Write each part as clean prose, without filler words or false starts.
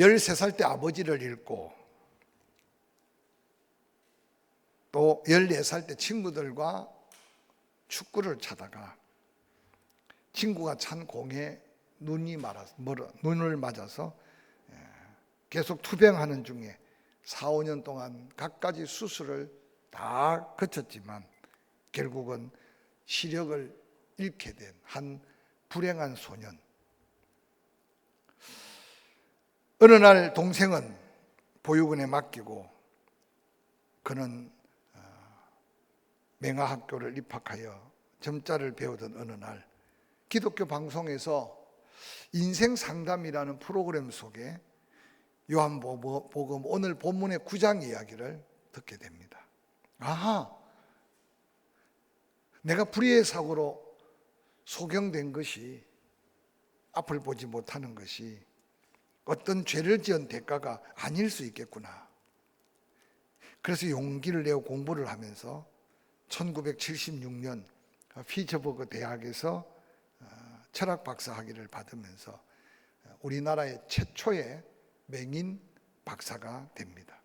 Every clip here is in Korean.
13살 때 아버지를 잃고 또 14살 때 친구들과 축구를 차다가 친구가 찬 공에 눈을 맞아서 계속 투병하는 중에 4, 5년 동안 갖가지 수술을 다 거쳤지만 결국은 시력을 잃게 된 한 불행한 소년. 어느 날 동생은 보육원에 맡기고 그는 맹하학교를 입학하여 점자를 배우던 어느 날 기독교 방송에서 인생 상담이라는 프로그램 속에 요한복음 오늘 본문의 9장 이야기를 듣게 됩니다. 아하, 내가 불의의 사고로 소경된 것이, 앞을 보지 못하는 것이 어떤 죄를 지은 대가가 아닐 수 있겠구나. 그래서 용기를 내어 공부를 하면서 1976년 피츠버그 대학에서 철학 박사 학위를 받으면서 우리나라의 최초의 맹인 박사가 됩니다.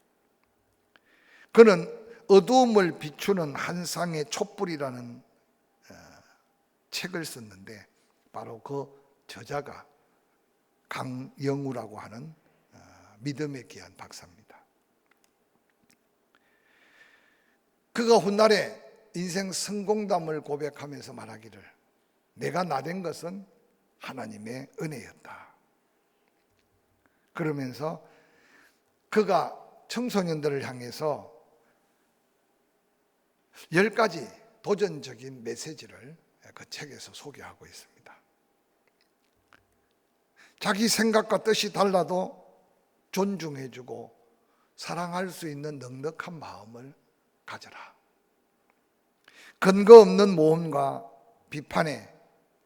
그는 어두움을 비추는 한 쌍의 촛불이라는 책을 썼는데 바로 그 저자가 강영우라고 하는 믿음에 귀한 박사입니다. 그가 훗날에 인생 성공담을 고백하면서 말하기를 내가 나된 것은 하나님의 은혜였다. 그러면서 그가 청소년들을 향해서 10가지 도전적인 메시지를 그 책에서 소개하고 있습니다. 자기 생각과 뜻이 달라도 존중해주고 사랑할 수 있는 넉넉한 마음을 가져라. 근거 없는 모험과 비판에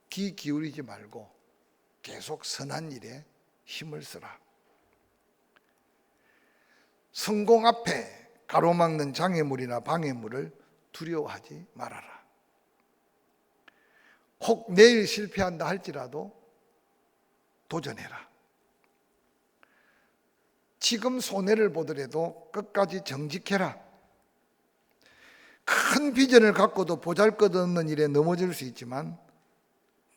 귀 기울이지 말고 계속 선한 일에 힘을 쓰라. 성공 앞에 가로막는 장애물이나 방해물을 두려워하지 말아라. 혹 내일 실패한다 할지라도 도전해라. 지금 손해를 보더라도 끝까지 정직해라. 큰 비전을 갖고도 보잘것없는 일에 넘어질 수 있지만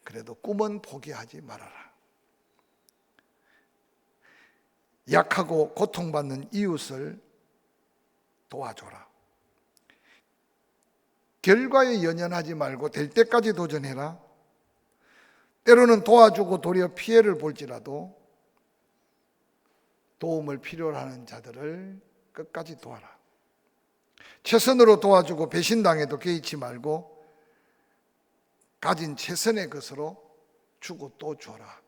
그래도 꿈은 포기하지 말아라. 약하고 고통받는 이웃을 도와줘라. 결과에 연연하지 말고 될 때까지 도전해라. 때로는 도와주고 도리어 피해를 볼지라도 도움을 필요로 하는 자들을 끝까지 도와라. 최선으로 도와주고 배신당해도 개의치 말고 가진 최선의 것으로 주고 또 줘라.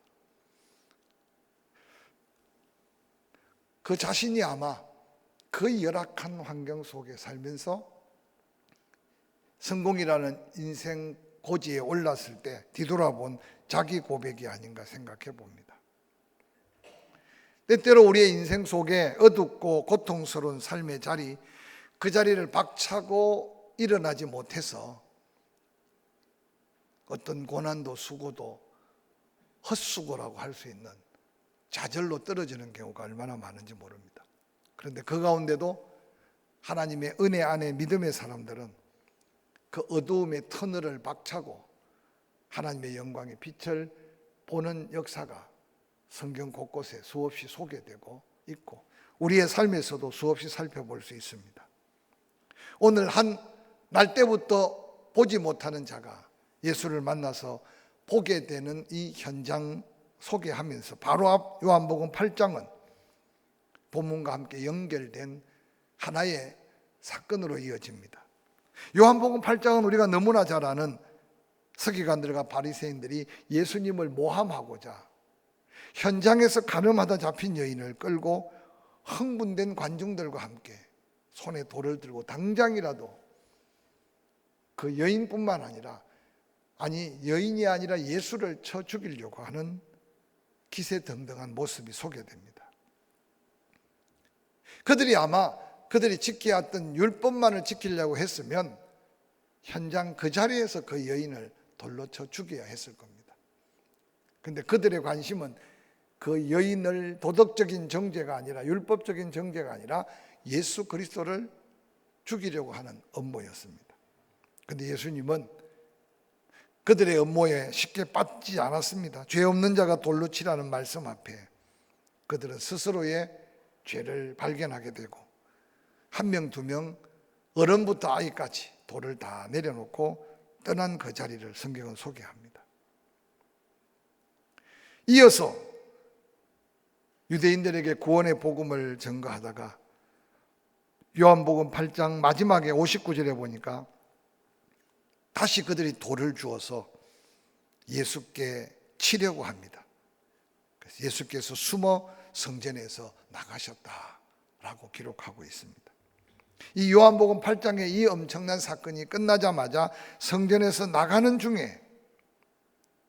그 자신이 아마 그 열악한 환경 속에 살면서 성공이라는 인생 고지에 올랐을 때 뒤돌아본 자기 고백이 아닌가 생각해 봅니다. 때때로 우리의 인생 속에 어둡고 고통스러운 삶의 자리, 그 자리를 박차고 일어나지 못해서 어떤 고난도 수고도 헛수고라고 할 수 있는 좌절로 떨어지는 경우가 얼마나 많은지 모릅니다. 그런데 그 가운데도 하나님의 은혜 안에 믿음의 사람들은 그 어두움의 터널을 박차고 하나님의 영광의 빛을 보는 역사가 성경 곳곳에 수없이 소개되고 있고 우리의 삶에서도 수없이 살펴볼 수 있습니다. 오늘 한 날 때부터 보지 못하는 자가 예수를 만나서 보게 되는 이 현장 소개하면서 바로 앞 요한복음 8장은 본문과 함께 연결된 하나의 사건으로 이어집니다. 요한복음 8장은 우리가 너무나 잘 아는 서기관들과 바리새인들이 예수님을 모함하고자 현장에서 가늠하다 잡힌 여인을 끌고 흥분된 관중들과 함께 손에 돌을 들고 당장이라도 그 여인뿐만 아니라 여인이 아니라 예수를 쳐 죽이려고 하는 기세등등한 모습이 소개됩니다. 그들이 아마 그들이 지켜야 했던 율법만을 지키려고 했으면 현장 그 자리에서 그 여인을 돌로 쳐 죽여야 했을 겁니다. 그런데 그들의 관심은 그 여인을 도덕적인 정죄가 아니라, 율법적인 정죄가 아니라 예수 그리스도를 죽이려고 하는 음모였습니다. 그런데 예수님은 그들의 음모에 쉽게 빠지지 않았습니다. 죄 없는 자가 돌로 치라는 말씀 앞에 그들은 스스로의 죄를 발견하게 되고, 한 명, 두 명, 어른부터 아이까지 돌을 다 내려놓고 떠난 그 자리를 성경은 소개합니다. 이어서 유대인들에게 구원의 복음을 전가하다가 요한복음 8장 마지막에 59절에 보니까 다시 그들이 돌을 주어서 예수께 치려고 합니다. 그래서 예수께서 숨어 성전에서 나가셨다라고 기록하고 있습니다. 이 요한복음 8장의 이 엄청난 사건이 끝나자마자 성전에서 나가는 중에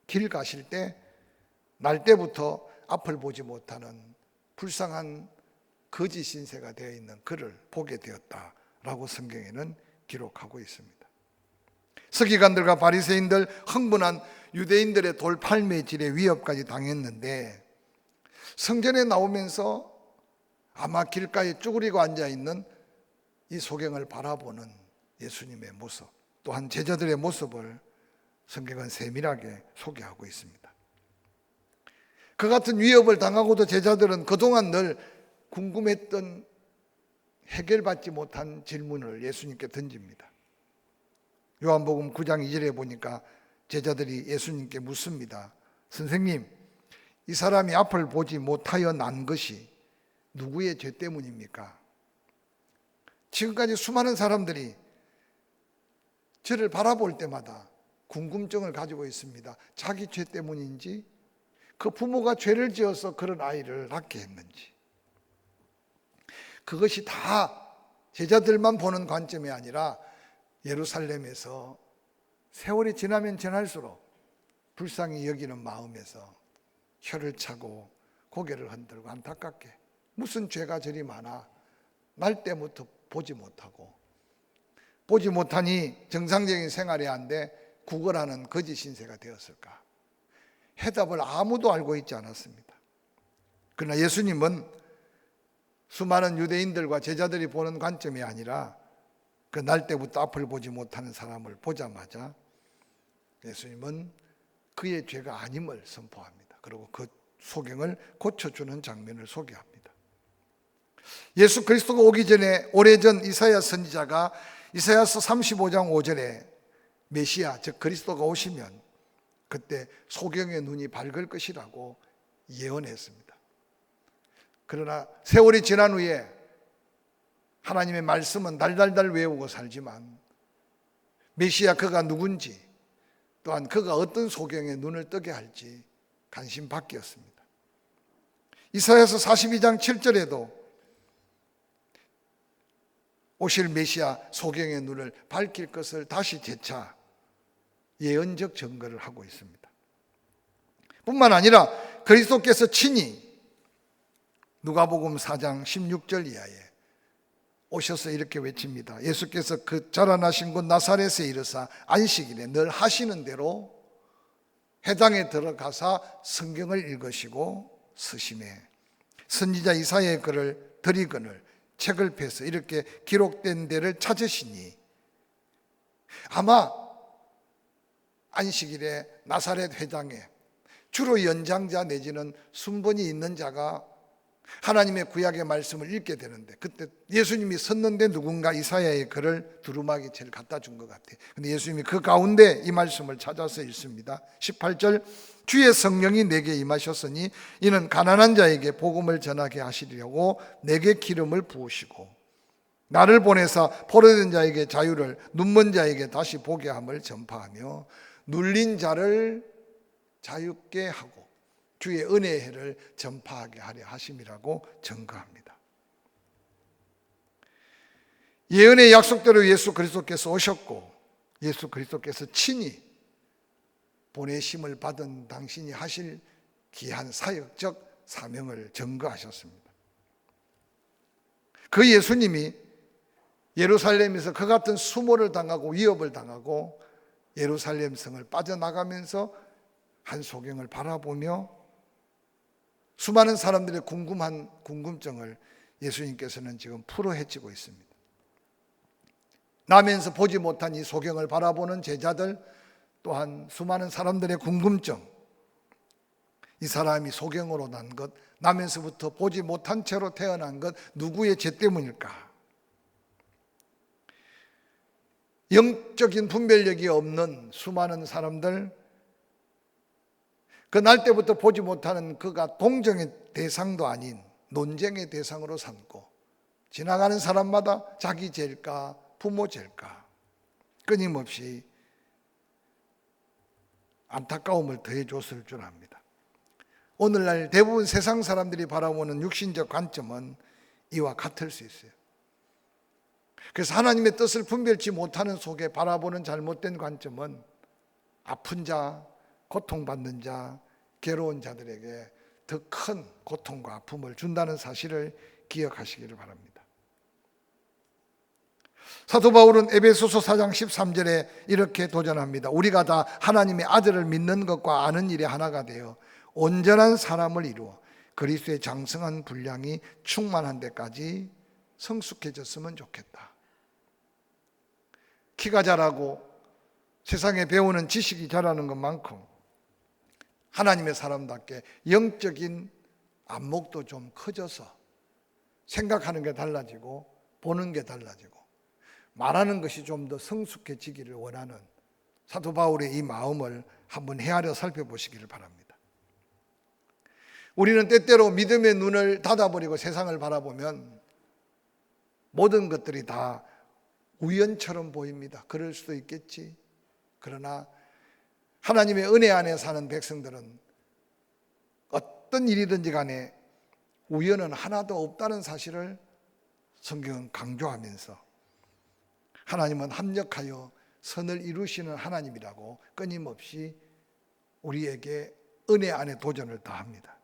길 가실 때 날 때부터 앞을 보지 못하는 불쌍한 거짓 신세가 되어 있는 그를 보게 되었다라고 성경에는 기록하고 있습니다. 서기관들과 바리새인들, 흥분한 유대인들의 돌팔매질의 위협까지 당했는데, 성전에 나오면서 아마 길가에 쭈그리고 앉아있는 이 소경을 바라보는 예수님의 모습, 또한 제자들의 모습을 성경은 세밀하게 소개하고 있습니다. 그 같은 위협을 당하고도 제자들은 그동안 늘 궁금했던, 해결받지 못한 질문을 예수님께 던집니다. 요한복음 9장 2절에 보니까 제자들이 예수님께 묻습니다. 선생님, 이 사람이 앞을 보지 못하여 난 것이 누구의 죄 때문입니까? 지금까지 수많은 사람들이 저를 바라볼 때마다 궁금증을 가지고 있습니다. 자기 죄 때문인지, 그 부모가 죄를 지어서 그런 아이를 낳게 했는지. 그것이 다 제자들만 보는 관점이 아니라 예루살렘에서 세월이 지나면 지날수록 불쌍히 여기는 마음에서 혀를 차고 고개를 흔들고 안타깝게, 무슨 죄가 저리 많아, 날 때부터 보지 못하고, 보지 못하니 정상적인 생활이 안 돼 구걸하는 거짓 신세가 되었을까? 해답을 아무도 알고 있지 않았습니다. 그러나 예수님은 수많은 유대인들과 제자들이 보는 관점이 아니라 그 날 때부터 앞을 보지 못하는 사람을 보자마자 예수님은 그의 죄가 아님을 선포합니다. 그리고 그 소경을 고쳐주는 장면을 소개합니다. 예수 그리스도가 오기 전에 오래전 이사야 선지자가 이사야서 35장 5절에 메시아, 즉 그리스도가 오시면 그때 소경의 눈이 밝을 것이라고 예언했습니다. 그러나 세월이 지난 후에 하나님의 말씀은 달달달 외우고 살지만 메시아 그가 누군지, 또한 그가 어떤 소경의 눈을 뜨게 할지 관심 밖이었습니다. 이사야서 42장 7절에도 오실 메시아 소경의 눈을 밝힐 것을 다시 재차 예언적 증거를 하고 있습니다. 뿐만 아니라 그리스도께서 친히 누가복음 4장 16절 이하에 오셔서 이렇게 외칩니다. 예수께서 그 자라나신 곳 나사렛에 이르사 안식일에 늘 하시는 대로 회당에 들어가사 성경을 읽으시고 쓰시매 선지자 이사야의 글을 드리거늘 책을 펴서 이렇게 기록된 데를 찾으시니, 아마 안식일에 나사렛 회당에 주로 연장자 내지는 순번이 있는 자가 하나님의 구약의 말씀을 읽게 되는데, 그때 예수님이 섰는데 누군가 이사야의 글을 두루마기 채를 갖다 준 것 같아요. 근데 예수님이 그 가운데 이 말씀을 찾아서 읽습니다. 18절, 주의 성령이 내게 임하셨으니 이는 가난한 자에게 복음을 전하게 하시려고 내게 기름을 부으시고 나를 보내사 포로된 자에게 자유를, 눈먼 자에게 다시 보게 함을 전파하며 눌린 자를 자유케 하고 주의 은혜의 해를 전파하게 하려 하심이라고 증거합니다. 예언의 약속대로 예수 그리스도께서 오셨고, 예수 그리스도께서 친히 보내심을 받은 당신이 하실 귀한 사역적 사명을 증거하셨습니다. 그 예수님이 예루살렘에서 그 같은 수모를 당하고 위협을 당하고 예루살렘 성을 빠져나가면서 한 소경을 바라보며 수많은 사람들의 궁금증을 예수님께서는 지금 풀어헤치고 있습니다. 나면서 보지 못한 이 소경을 바라보는 제자들, 또한 수많은 사람들의 궁금증, 이 사람이 소경으로 난 것, 나면서부터 보지 못한 채로 태어난 것, 누구의 죄 때문일까? 영적인 분별력이 없는 수많은 사람들, 그 날 때부터 보지 못하는 그가 동정의 대상도 아닌 논쟁의 대상으로 삼고, 지나가는 사람마다 자기 죄일까 부모 죄일까 끊임없이 안타까움을 더해줬을 줄 압니다. 오늘날 대부분 세상 사람들이 바라보는 육신적 관점은 이와 같을 수 있어요. 그래서 하나님의 뜻을 분별치 못하는 속에 바라보는 잘못된 관점은 아픈 자, 고통받는 자, 괴로운 자들에게 더 큰 고통과 아픔을 준다는 사실을 기억하시기를 바랍니다. 사도 바울은 에베소서 4장 13절에 이렇게 도전합니다. 우리가 다 하나님의 아들을 믿는 것과 아는 일에 하나가 되어 온전한 사람을 이루어 그리스도의 장성한 분량이 충만한 데까지 성숙해졌으면 좋겠다. 키가 자라고 세상에 배우는 지식이 자라는 것만큼 하나님의 사람답게 영적인 안목도 좀 커져서 생각하는 게 달라지고 보는 게 달라지고 말하는 것이 좀 더 성숙해지기를 원하는 사도 바울의 이 마음을 한번 헤아려 살펴보시기를 바랍니다. 우리는 때때로 믿음의 눈을 닫아버리고 세상을 바라보면 모든 것들이 다 우연처럼 보입니다. 그럴 수도 있겠지. 그러나 하나님의 은혜 안에 사는 백성들은 어떤 일이든지 간에 우연은 하나도 없다는 사실을 성경은 강조하면서 하나님은 합력하여 선을 이루시는 하나님이라고 끊임없이 우리에게 은혜 안에 도전을 다합니다.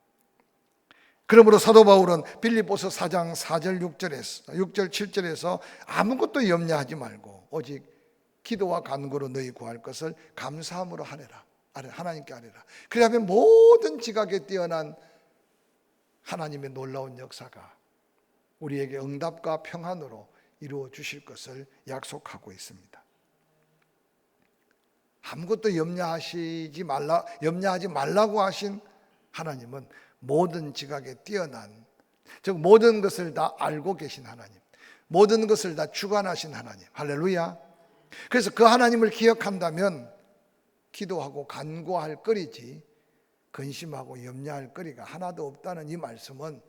그러므로 사도 바울은 빌립보서 4장 4절 6절 7절에서 아무것도 염려하지 말고 오직 기도와 간구로 너희 구할 것을 감사함으로 하래라. 하나님께 아뢰라. 그리하면 모든 지각에 뛰어난 하나님의 놀라운 역사가 우리에게 응답과 평안으로 이루어 주실 것을 약속하고 있습니다. 아무것도 염려하지 말라고 하신 하나님은 모든 지각에 뛰어난, 즉 모든 것을 다 알고 계신 하나님, 모든 것을 다 주관하신 하나님. 할렐루야. 그래서 그 하나님을 기억한다면 기도하고 간구할 거리지 근심하고 염려할 거리가 하나도 없다는 이 말씀은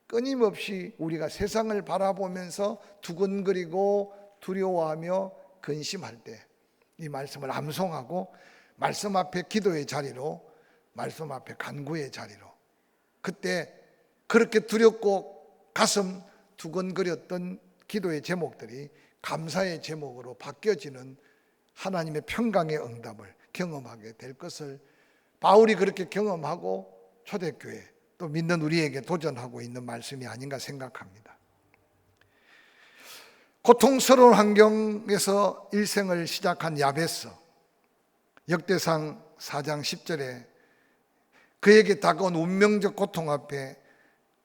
끊임없이 우리가 세상을 바라보면서 두근거리고 두려워하며 근심할 때 이 말씀을 암송하고 말씀 앞에 기도의 자리로, 말씀 앞에 간구의 자리로, 그때 그렇게 두렵고 가슴 두근거렸던 기도의 제목들이 감사의 제목으로 바뀌어지는 하나님의 평강의 응답을 경험하게 될 것을 바울이 그렇게 경험하고 초대교회 또 믿는 우리에게 도전하고 있는 말씀이 아닌가 생각합니다. 고통스러운 환경에서 일생을 시작한 야베스, 역대상 4장 10절에 그에게 다가온 운명적 고통 앞에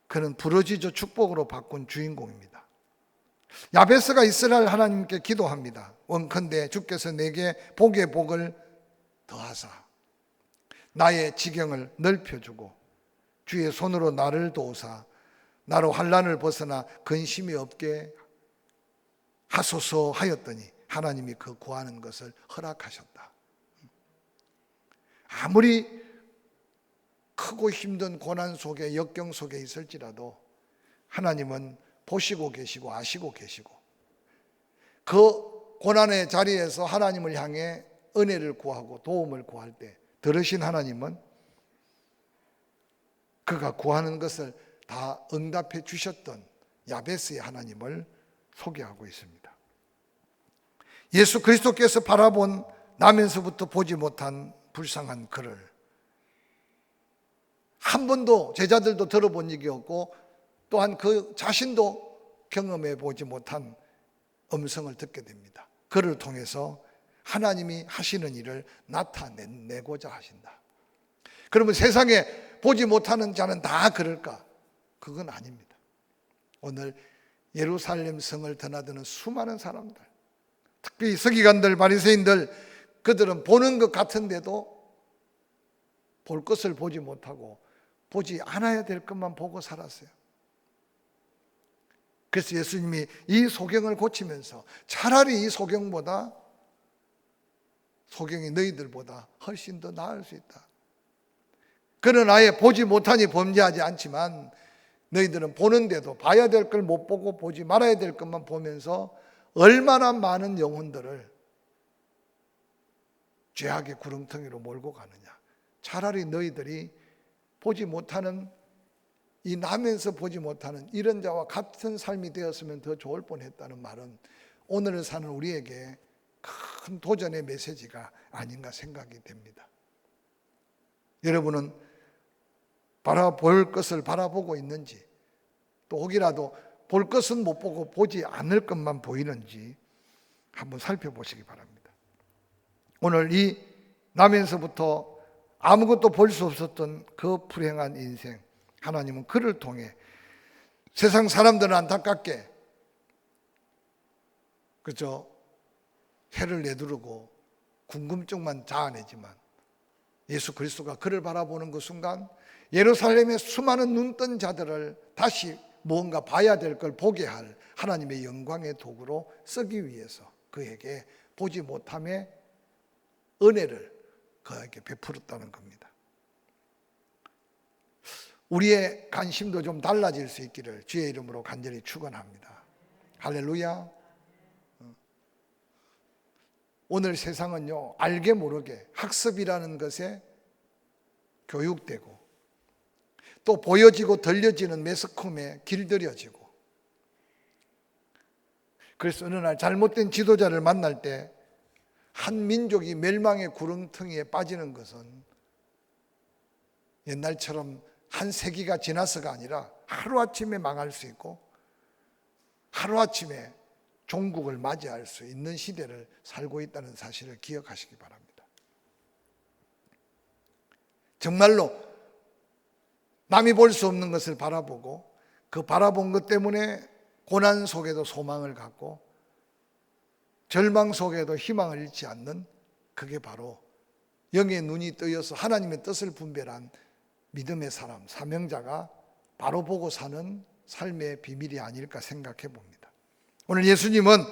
그는 부러지죠 축복으로 바꾼 주인공입니다. 야베스가 이스라엘 하나님께 기도합니다. 원컨대 주께서 내게 복의 복을 더하사 나의 지경을 넓혀주고 주의 손으로 나를 도우사 나로 환난을 벗어나 근심이 없게 하소서 하였더니 하나님이 그 구하는 것을 허락하셨다. 아무리 크고 힘든 고난 속에 역경 속에 있을지라도 하나님은 보시고 계시고 아시고 계시고 그 고난의 자리에서 하나님을 향해 은혜를 구하고 도움을 구할 때 들으신 하나님은 그가 구하는 것을 다 응답해 주셨던 야베스의 하나님을 소개하고 있습니다. 예수 그리스도께서 바라본 나면서부터 보지 못한 불쌍한 그를 한 번도 제자들도 들어본 적이 없고 또한 그 자신도 경험해 보지 못한 음성을 듣게 됩니다. 그를 통해서 하나님이 하시는 일을 나타내고자 하신다. 그러면 세상에 보지 못하는 자는 다 그럴까? 그건 아닙니다. 오늘 예루살렘 성을 드나드는 수많은 사람들, 특히 서기관들, 바리새인들, 그들은 보는 것 같은데도 볼 것을 보지 못하고 보지 않아야 될 것만 보고 살았어요. 그래서 예수님이 이 소경을 고치면서 차라리 이 소경이 너희들보다 훨씬 더 나을 수 있다. 그는 아예 보지 못하니 범죄하지 않지만 너희들은 보는데도 봐야 될 걸 못 보고 보지 말아야 될 것만 보면서 얼마나 많은 영혼들을 죄악의 구렁텅이로 몰고 가느냐. 차라리 너희들이 보지 못하는, 이 나면서 보지 못하는 이런 자와 같은 삶이 되었으면 더 좋을 뻔했다는 말은 오늘을 사는 우리에게 큰 도전의 메시지가 아닌가 생각이 됩니다. 여러분은 바라볼 것을 바라보고 있는지, 또 혹이라도 볼 것은 못 보고 보지 않을 것만 보이는지 한번 살펴보시기 바랍니다. 오늘 이 나면서부터 아무것도 볼 수 없었던 그 불행한 인생, 하나님은 그를 통해 세상 사람들은 안타깝게 그저 해를 내두르고 궁금증만 자아내지만 예수 그리스도가 그를 바라보는 그 순간 예루살렘의 수많은 눈뜬 자들을 다시 무언가 봐야 될 걸 보게 할 하나님의 영광의 도구로 쓰기 위해서 그에게 보지 못함의 은혜를 그에게 베풀었다는 겁니다. 우리의 관심도 좀 달라질 수 있기를 주의 이름으로 간절히 축원합니다. 할렐루야. 오늘 세상은요, 알게 모르게 학습이라는 것에 교육되고 또 보여지고 들려지는 매스컴에 길들여지고, 그래서 어느 날 잘못된 지도자를 만날 때 한 민족이 멸망의 구렁텅이에 빠지는 것은 옛날처럼 한 세기가 지나서가 아니라 하루아침에 망할 수 있고 하루아침에 종국을 맞이할 수 있는 시대를 살고 있다는 사실을 기억하시기 바랍니다. 정말로 남이 볼 수 없는 것을 바라보고 그 바라본 것 때문에 고난 속에도 소망을 갖고 절망 속에도 희망을 잃지 않는, 그게 바로 영의 눈이 뜨여서 하나님의 뜻을 분별한 믿음의 사람, 사명자가 바로 보고 사는 삶의 비밀이 아닐까 생각해 봅니다. 오늘 예수님은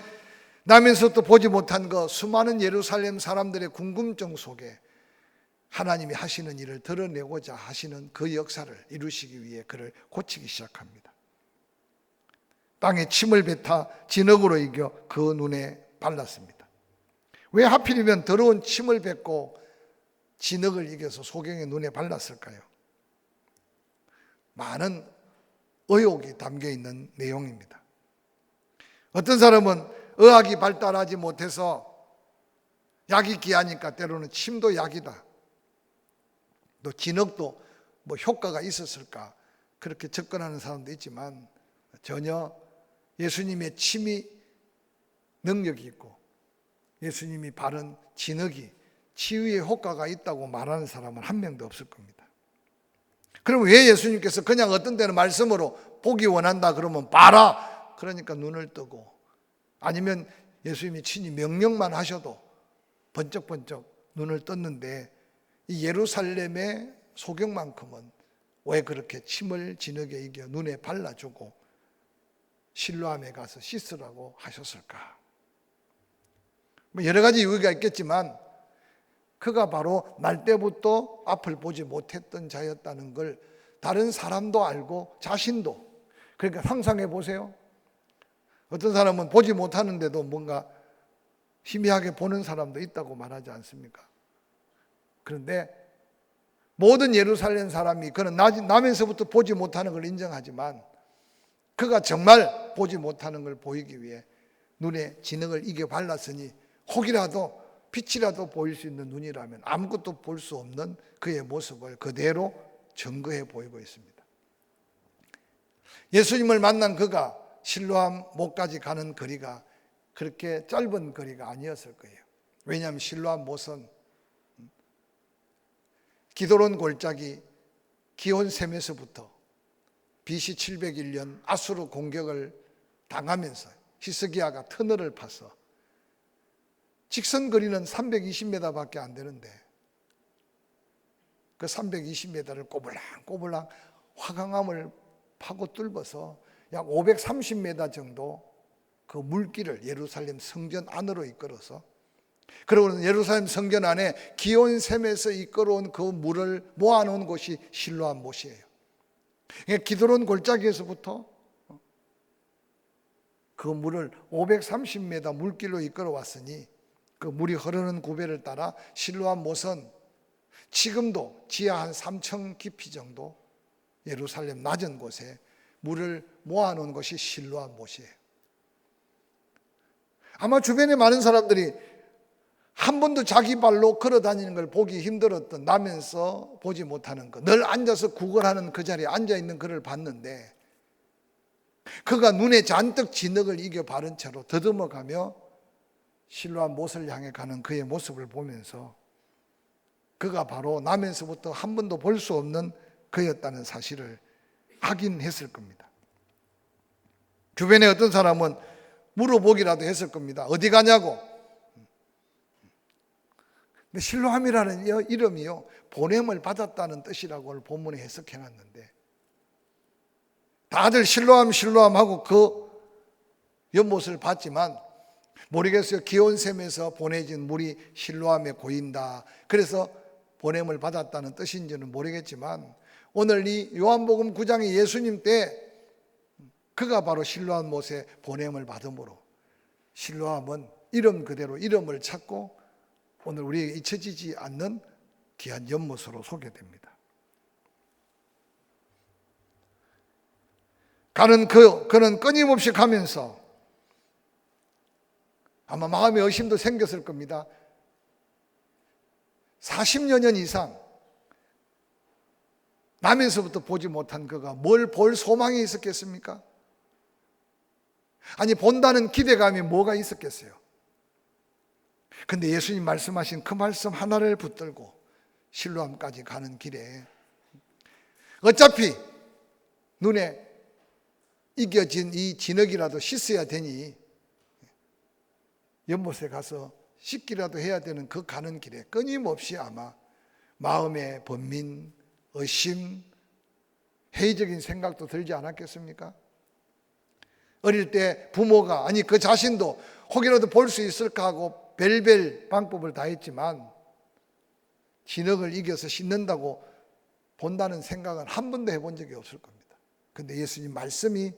나면서도 보지 못한 그 수많은 예루살렘 사람들의 궁금증 속에 하나님이 하시는 일을 드러내고자 하시는 그 역사를 이루시기 위해 그를 고치기 시작합니다. 땅에 침을 뱉어 진흙으로 이겨 그 눈에 발랐습니다. 왜 하필이면 더러운 침을 뱉고 진흙을 이겨서 소경의 눈에 발랐을까요? 많은 의혹이 담겨 있는 내용입니다. 어떤 사람은 의학이 발달하지 못해서 약이 귀하니까 때로는 침도 약이다, 또 진흙도 뭐 효과가 있었을까, 그렇게 접근하는 사람도 있지만 전혀 예수님의 침이 능력이 있고 예수님이 바른 진흙이 치유의 효과가 있다고 말하는 사람은 한 명도 없을 겁니다. 그럼 왜 예수님께서 그냥 어떤 때는 말씀으로 보기 원한다 그러면 봐라, 그러니까 눈을 뜨고, 아니면 예수님이 친히 명령만 하셔도 번쩍번쩍 눈을 떴는데 이 예루살렘의 소경만큼은 왜 그렇게 침을 진흙에 이겨 눈에 발라주고 실로암에 가서 씻으라고 하셨을까? 뭐 여러 가지 이유가 있겠지만 그가 바로 날 때부터 앞을 보지 못했던 자였다는 걸 다른 사람도 알고 자신도. 그러니까 상상해 보세요. 어떤 사람은 보지 못하는데도 뭔가 희미하게 보는 사람도 있다고 말하지 않습니까? 그런데 모든 예루살렘 사람이 그는 나면서부터 보지 못하는 걸 인정하지만 그가 정말 보지 못하는 걸 보이기 위해 눈에 진흙을 이겨 발랐으니 혹이라도 빛이라도 보일 수 있는 눈이라면 아무것도 볼 수 없는 그의 모습을 그대로 증거해 보이고 있습니다. 예수님을 만난 그가 실로암 못까지 가는 거리가 그렇게 짧은 거리가 아니었을 거예요. 왜냐하면 실로암 못은 기드론 골짜기 기온셈에서부터 BC 701년 아수르 공격을 당하면서 히스기야가 터널을 파서 직선 거리는 320m밖에 안 되는데 그 320m를 꼬불랑꼬불랑 화강암을 파고 뚫어서 약 530m 정도 그 물길을 예루살렘 성전 안으로 이끌어서, 그리고 예루살렘 성전 안에 기온샘에서 이끌어온 그 물을 모아놓은 곳이 실로암 못이에요. 기드론 골짜기에서부터 그 물을 530m 물길로 이끌어 왔으니 그 물이 흐르는 구배를 따라 실로암 못은 지금도 지하 한 3층 깊이 정도 예루살렘 낮은 곳에 물을 모아놓은 것이 실로암 못이에요. 아마 주변에 많은 사람들이 한 번도 자기 발로 걸어 다니는 걸 보기 힘들었던, 나면서 보지 못하는 것, 늘 앉아서 구걸하는 그 자리에 앉아있는 그를 봤는데 그가 눈에 잔뜩 진흙을 이겨 바른 채로 더듬어가며 실로암 못을 향해 가는 그의 모습을 보면서 그가 바로 나면서부터 한 번도 볼 수 없는 그였다는 사실을 확인했을 겁니다. 주변에 어떤 사람은 물어보기라도 했을 겁니다. 어디 가냐고. 근데 실로암이라는 이름이요, 보냄을 받았다는 뜻이라고 본문에 해석해놨는데 다들 실로암 하고 그 연못을 봤지만 모르겠어요. 기온샘에서 보내진 물이 실로암에 고인다, 그래서 보냄을 받았다는 뜻인지는 모르겠지만 오늘 이 요한복음 9장의 예수님 때 그가 바로 실로암 못에 보냄을 받음으로 실로암은 이름 그대로 이름을 찾고 오늘 우리에게 잊혀지지 않는 귀한 연못으로 소개됩니다. 그는 끊임없이 가면서 아마 마음의 의심도 생겼을 겁니다. 40여 년 이상 나면서부터 보지 못한 그가 뭘 볼 소망이 있었겠습니까? 아니, 본다는 기대감이 뭐가 있었겠어요? 근데 예수님 말씀하신 그 말씀 하나를 붙들고 실로암까지 가는 길에 어차피 눈에 이겨진 이 진흙이라도 씻어야 되니 연못에 가서 씻기라도 해야 되는 그 가는 길에 끊임없이 아마 마음의 번민, 의심, 회의적인 생각도 들지 않았겠습니까? 어릴 때 부모가, 아니 그 자신도 혹이라도 볼 수 있을까 하고 별별 방법을 다 했지만 진흙을 이겨서 씻는다고 본다는 생각은 한 번도 해본 적이 없을 겁니다. 근데 예수님 말씀이,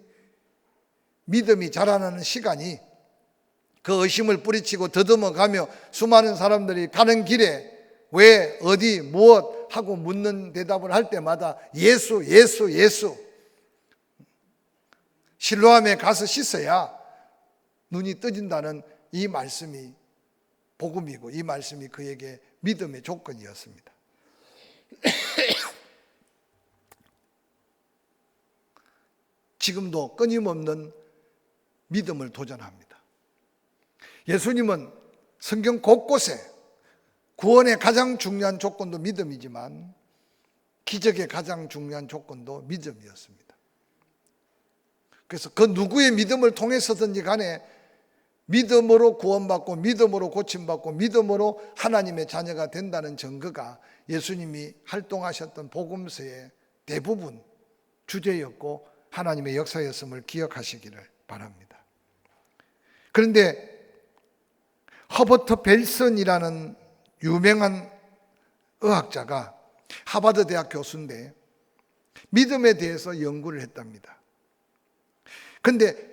믿음이 자라나는 시간이 그 의심을 뿌리치고 더듬어가며 수많은 사람들이 가는 길에 왜, 어디, 무엇 하고 묻는 대답을 할 때마다 예수, 예수, 예수. 실로암에 가서 씻어야 눈이 떠진다는 이 말씀이 복음이고 이 말씀이 그에게 믿음의 조건이었습니다. 지금도 끊임없는 믿음을 도전합니다. 예수님은 성경 곳곳에 구원의 가장 중요한 조건도 믿음이지만 기적의 가장 중요한 조건도 믿음이었습니다. 그래서 그 누구의 믿음을 통해서든지 간에 믿음으로 구원받고 믿음으로 고침받고 믿음으로 하나님의 자녀가 된다는 증거가 예수님이 활동하셨던 복음서의 대부분 주제였고 하나님의 역사였음을 기억하시기를 바랍니다. 그런데 허버트 벨슨이라는 유명한 의학자가 하버드 대학 교수인데 믿음에 대해서 연구를 했답니다. 그런데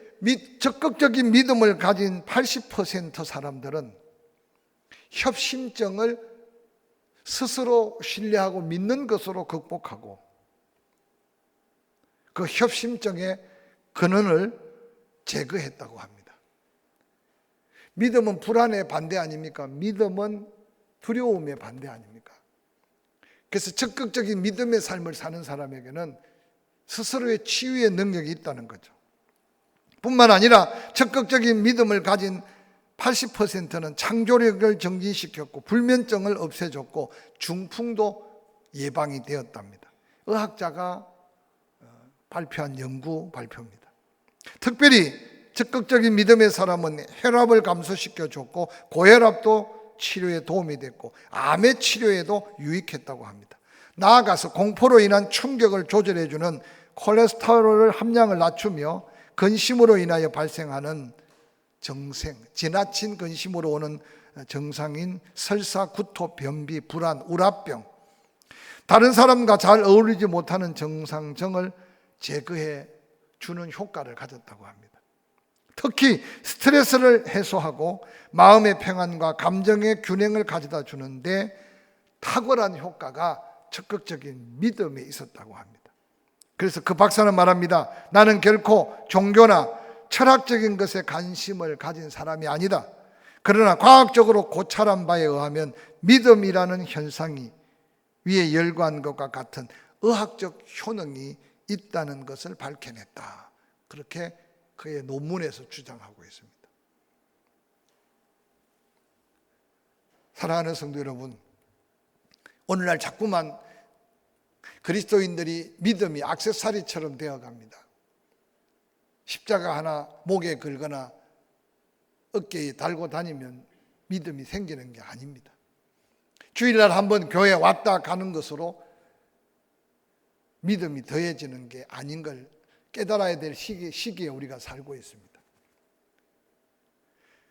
적극적인 믿음을 가진 80% 사람들은 협심증을 스스로 신뢰하고 믿는 것으로 극복하고 그 협심증의 근원을 제거했다고 합니다. 믿음은 불안의 반대 아닙니까? 믿음은 두려움의 반대 아닙니까? 그래서 적극적인 믿음의 삶을 사는 사람에게는 스스로의 치유의 능력이 있다는 거죠. 뿐만 아니라 적극적인 믿음을 가진 80%는 창조력을 정진시켰고 불면증을 없애줬고 중풍도 예방이 되었답니다. 의학자가 발표한 연구 발표입니다. 특별히 적극적인 믿음의 사람은 혈압을 감소시켜 줬고 고혈압도 치료에 도움이 됐고 암의 치료에도 유익했다고 합니다. 나아가서 공포로 인한 충격을 조절해주는 콜레스테롤 함량을 낮추며 근심으로 인하여 발생하는 정생, 지나친 근심으로 오는 정상인 설사, 구토, 변비, 불안, 우라병, 다른 사람과 잘 어울리지 못하는 정상증을 제거해 주는 효과를 가졌다고 합니다. 특히 스트레스를 해소하고 마음의 평안과 감정의 균형을 가져다 주는데 탁월한 효과가 적극적인 믿음에 있었다고 합니다. 그래서 그 박사는 말합니다. 나는 결코 종교나 철학적인 것에 관심을 가진 사람이 아니다. 그러나 과학적으로 고찰한 바에 의하면 믿음이라는 현상이 위에 열거한 것과 같은 의학적 효능이 있다는 것을 밝혀냈다. 그렇게 그의 논문에서 주장하고 있습니다. 사랑하는 성도 여러분, 오늘날 자꾸만 그리스도인들이 믿음이 액세서리처럼 되어갑니다. 십자가 하나 목에 걸거나 어깨에 달고 다니면 믿음이 생기는 게 아닙니다. 주일날 한번 교회 왔다 가는 것으로 믿음이 더해지는 게 아닌 걸 깨달아야 될 시기에 우리가 살고 있습니다.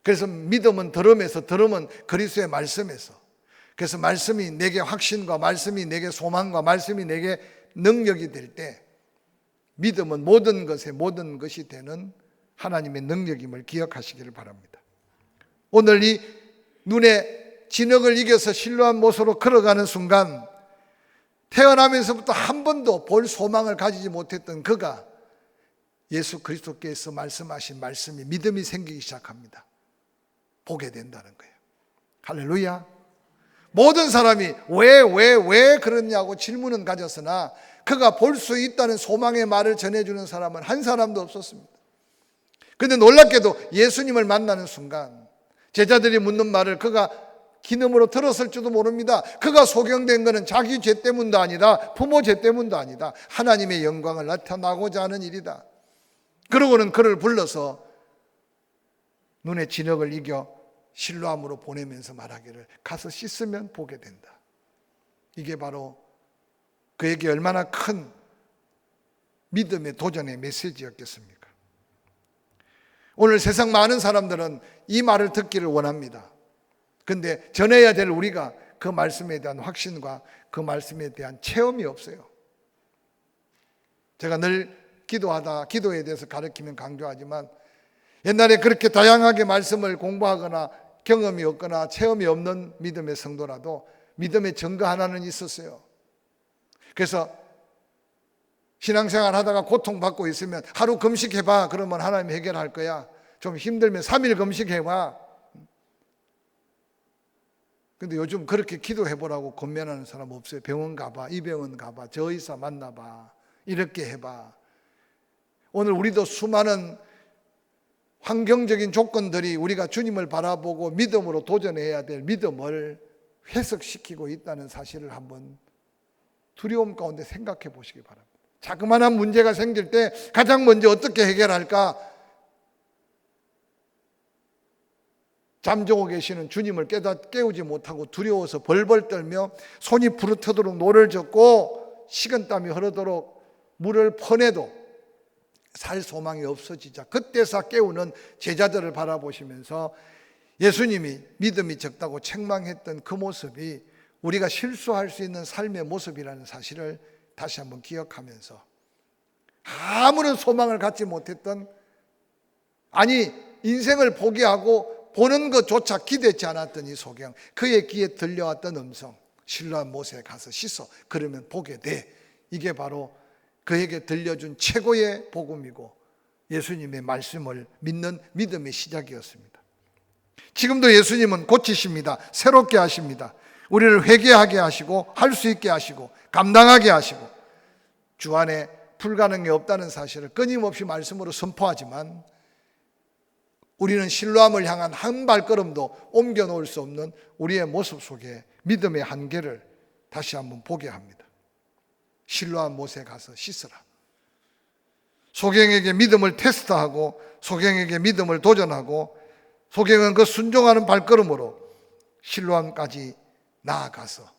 그래서 믿음은 들음에서, 들음은 그리스도의 말씀에서, 그래서 말씀이 내게 확신과 말씀이 내게 소망과 말씀이 내게 능력이 될 때 믿음은 모든 것에 모든 것이 되는 하나님의 능력임을 기억하시기를 바랍니다. 오늘 이 눈에 진흙을 이겨서 신뢰한 모습으로 걸어가는 순간 태어나면서부터 한 번도 볼 소망을 가지지 못했던 그가 예수 그리스도께서 말씀하신 말씀이 믿음이 생기기 시작합니다. 보게 된다는 거예요. 할렐루야. 모든 사람이 왜 그러냐고 질문은 가졌으나 그가 볼 수 있다는 소망의 말을 전해주는 사람은 한 사람도 없었습니다. 그런데 놀랍게도 예수님을 만나는 순간 제자들이 묻는 말을 그가 기념으로 들었을지도 모릅니다. 그가 소경된 것은 자기 죄 때문도 아니다, 부모 죄 때문도 아니다, 하나님의 영광을 나타나고자 하는 일이다. 그러고는 그를 불러서 눈에 진흙을 이겨 실로암으로 보내면서 말하기를 가서 씻으면 보게 된다. 이게 바로 그에게 얼마나 큰 믿음의 도전의 메시지였겠습니까? 오늘 세상 많은 사람들은 이 말을 듣기를 원합니다. 그런데 전해야 될 우리가 그 말씀에 대한 확신과 그 말씀에 대한 체험이 없어요. 제가 늘 기도에 대해서 가르치면 강조하지만 옛날에 그렇게 다양하게 말씀을 공부하거나 경험이 없거나 체험이 없는 믿음의 성도라도 믿음의 증거 하나는 있었어요. 그래서 신앙생활 하다가 고통받고 있으면 하루 금식해봐. 그러면 하나님 해결할 거야. 좀 힘들면 3일 금식해봐. 근데 요즘 그렇게 기도해보라고 권면하는 사람 없어요. 병원 가봐, 이 병원 가봐, 저 의사 만나봐, 이렇게 해봐. 오늘 우리도 수많은 환경적인 조건들이 우리가 주님을 바라보고 믿음으로 도전해야 될 믿음을 해석시키고 있다는 사실을 한번 두려움 가운데 생각해 보시기 바랍니다. 자그마한 문제가 생길 때 가장 먼저 어떻게 해결할까? 잠자고 계시는 주님을 깨우지 못하고 두려워서 벌벌 떨며 손이 부르트도록 노를 젓고 식은땀이 흐르도록 물을 퍼내도 살 소망이 없어지자 그때서 깨우는 제자들을 바라보시면서 예수님이 믿음이 적다고 책망했던 그 모습이 우리가 실수할 수 있는 삶의 모습이라는 사실을 다시 한번 기억하면서 아무런 소망을 갖지 못했던, 아니 인생을 포기하고 보는 것조차 기대치 않았던 이 소경, 그의 귀에 들려왔던 음성, 실로암 못에 가서 씻어 그러면 보게 돼. 이게 바로 그에게 들려준 최고의 복음이고 예수님의 말씀을 믿는 믿음의 시작이었습니다. 지금도 예수님은 고치십니다. 새롭게 하십니다. 우리를 회개하게 하시고 할 수 있게 하시고 감당하게 하시고 주 안에 불가능이 없다는 사실을 끊임없이 말씀으로 선포하지만 우리는 실로암을 향한 한 발걸음도 옮겨 놓을 수 없는 우리의 모습 속에 믿음의 한계를 다시 한번 보게 합니다. 실로암 못에 가서 씻으라. 소경에게 믿음을 테스트하고 소경에게 믿음을 도전하고 소경은 그 순종하는 발걸음으로 실로암까지 나아가서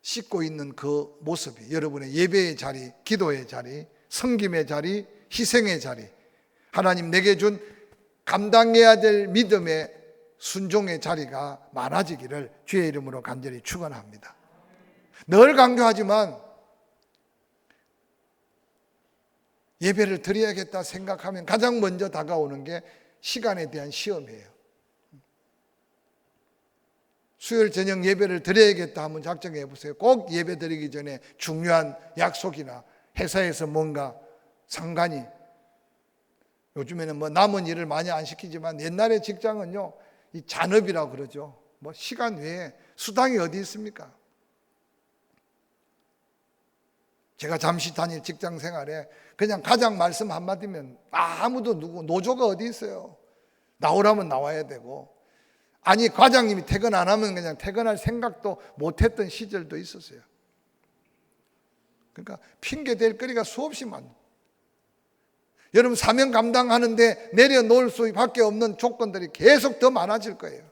씻고 있는 그 모습이 여러분의 예배의 자리, 기도의 자리, 섬김의 자리, 희생의 자리, 하나님 내게 준 감당해야 될 믿음의 순종의 자리가 많아지기를 주의 이름으로 간절히 축원합니다. 늘 강조하지만 예배를 드려야겠다 생각하면 가장 먼저 다가오는 게 시간에 대한 시험이에요. 수요일 저녁 예배를 드려야겠다 한번 작정해 보세요. 꼭 예배 드리기 전에 중요한 약속이나 회사에서 뭔가 상관이, 요즘에는 뭐 남은 일을 많이 안 시키지만 옛날에 직장은요, 이 잔업이라고 그러죠. 뭐 시간 외에 수당이 어디 있습니까? 제가 잠시 다닐 직장 생활에 그냥 가장 말씀 한마디면 아무도 노조가 어디 있어요. 나오라면 나와야 되고, 아니 과장님이 퇴근 안 하면 그냥 퇴근할 생각도 못했던 시절도 있었어요. 그러니까 핑계 댈 거리가 수없이 많아요. 여러분 사명 감당하는데 내려놓을 수밖에 없는 조건들이 계속 더 많아질 거예요.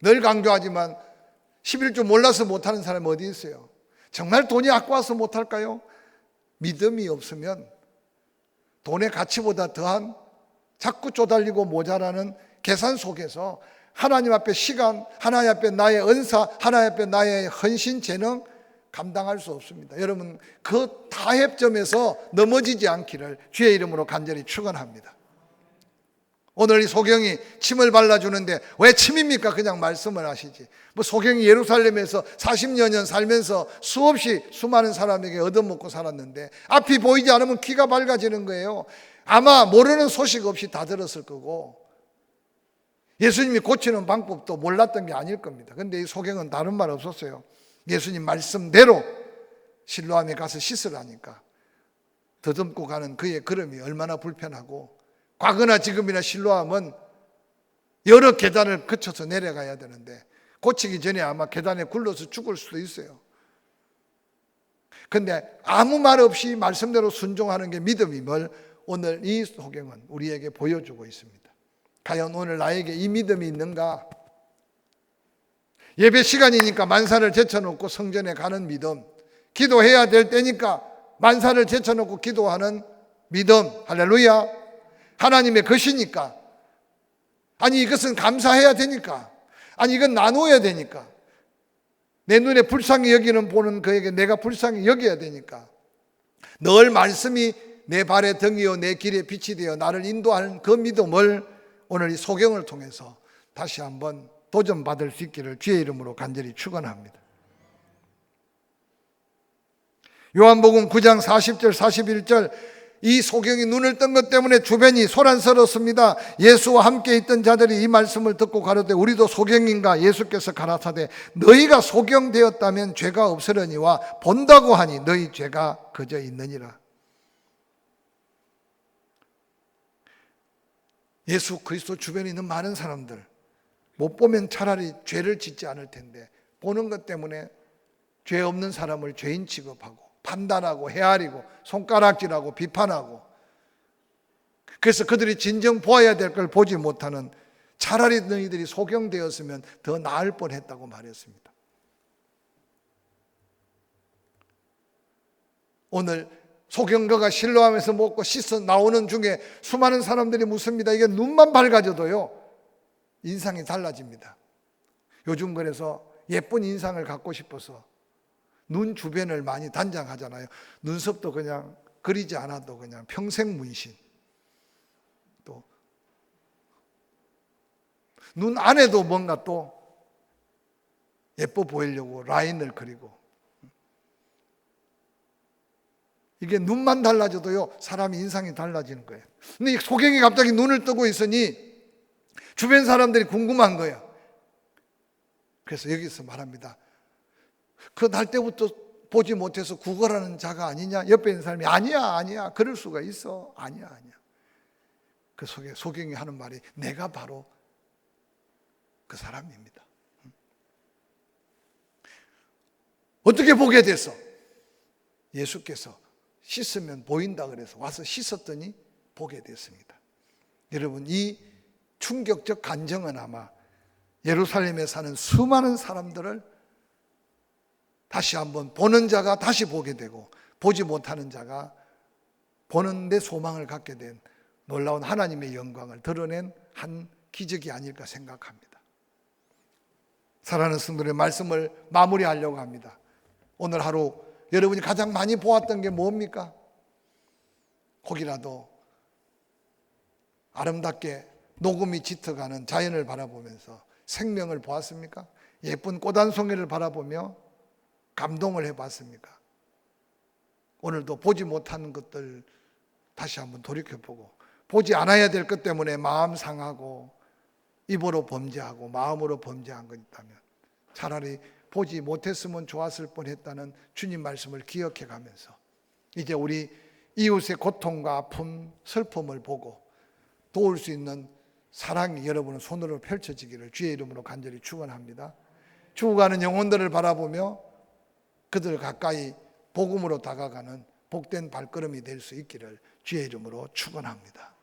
늘 강조하지만 11조 몰라서 못하는 사람이 어디 있어요? 정말 돈이 아까워서 못할까요? 믿음이 없으면 돈의 가치보다 더한 자꾸 쪼달리고 모자라는 계산 속에서 하나님 앞에 시간, 하나님 앞에 나의 은사, 하나님 앞에 나의 헌신, 재능 감당할 수 없습니다. 여러분 그 타협점에서 넘어지지 않기를 주의 이름으로 간절히 축원합니다. 오늘 이 소경이 침을 발라주는데 왜 침입니까? 그냥 말씀을 하시지. 뭐 소경이 예루살렘에서 40여 년 살면서 수없이 수많은 사람에게 얻어먹고 살았는데 앞이 보이지 않으면 귀가 밝아지는 거예요. 아마 모르는 소식 없이 다 들었을 거고 예수님이 고치는 방법도 몰랐던 게 아닐 겁니다. 그런데 이 소경은 다른 말 없었어요. 예수님 말씀대로 실로암에 가서 씻으라니까 더듬고 가는 그의 걸음이 얼마나 불편하고, 과거나 지금이나 실로암은 여러 계단을 거쳐서 내려가야 되는데 고치기 전에 아마 계단에 굴러서 죽을 수도 있어요. 그런데 아무 말 없이 말씀대로 순종하는 게 믿음임을 오늘 이 소경은 우리에게 보여주고 있습니다. 과연 오늘 나에게 이 믿음이 있는가? 예배 시간이니까 만사를 제쳐놓고 성전에 가는 믿음, 기도해야 될 때니까 만사를 제쳐놓고 기도하는 믿음, 할렐루야. 하나님의 것이니까, 아니 이것은 감사해야 되니까, 아니 이건 나누어야 되니까, 내 눈에 불쌍히 여기는 보는 그에게 내가 불쌍히 여겨야 되니까, 늘 말씀이 내 발의 등이요 내 길의 빛이 되어 나를 인도하는 그 믿음을 오늘 이 소경을 통해서 다시 한번 도전받을 수 있기를 주의 이름으로 간절히 축원합니다. 요한복음 9장 40절 41절, 이 소경이 눈을 뜬 것 때문에 주변이 소란스럽습니다. 예수와 함께 있던 자들이 이 말씀을 듣고 가로되 우리도 소경인가? 예수께서 가라사대 너희가 소경되었다면 죄가 없으려니와 본다고 하니 너희 죄가 그저 있느니라. 예수 그리스도 주변에 있는 많은 사람들 못 보면 차라리 죄를 짓지 않을 텐데 보는 것 때문에 죄 없는 사람을 죄인 취급하고 판단하고 헤아리고 손가락질하고 비판하고, 그래서 그들이 진정 보아야 될 걸 보지 못하는, 차라리 너희들이 소경되었으면 더 나을 뻔했다고 말했습니다. 오늘 소경거가 실로암에서 먹고 씻어 나오는 중에 수많은 사람들이 묻습니다. 이게 눈만 밝아져도요 인상이 달라집니다. 요즘 그래서 예쁜 인상을 갖고 싶어서 눈 주변을 많이 단장하잖아요. 눈썹도 그냥 그리지 않아도 그냥 평생 문신, 또 눈 안에도 뭔가 또 예뻐 보이려고 라인을 그리고, 이게 눈만 달라져도요 사람이 인상이 달라지는 거예요. 근데 이 소경이 갑자기 눈을 뜨고 있으니 주변 사람들이 궁금한 거예요. 그래서 여기서 말합니다. 그 날 때부터 보지 못해서 구걸하는 자가 아니냐? 옆에 있는 사람이 아니야 그럴 수가 있어. 아니야. 그 속에 소경이 하는 말이 내가 바로 그 사람입니다. 어떻게 보게 됐어? 예수께서 씻으면 보인다 그래서 와서 씻었더니 보게 됐습니다. 여러분, 이 충격적 간정은 아마 예루살렘에 사는 수많은 사람들을 다시 한번 보는 자가 다시 보게 되고 보지 못하는 자가 보는 데 소망을 갖게 된 놀라운 하나님의 영광을 드러낸 한 기적이 아닐까 생각합니다. 사랑하는 성도들의 말씀을 마무리하려고 합니다. 오늘 하루 여러분이 가장 많이 보았던 게 뭡니까? 혹이라도 아름답게 녹음이 짙어가는 자연을 바라보면서 생명을 보았습니까? 예쁜 꽃 한 송이를 바라보며 감동을 해봤습니까? 오늘도 보지 못하는 것들 다시 한번 돌이켜보고 보지 않아야 될 것 때문에 마음 상하고 입으로 범죄하고 마음으로 범죄한 것 있다면 차라리 보지 못했으면 좋았을 뻔했다는 주님 말씀을 기억해 가면서 이제 우리 이웃의 고통과 아픔, 슬픔을 보고 도울 수 있는 사랑이 여러분의 손으로 펼쳐지기를 주의 이름으로 간절히 축원합니다. 죽어가는 영혼들을 바라보며 그들 가까이 복음으로 다가가는 복된 발걸음이 될 수 있기를 주의 이름으로 축원합니다.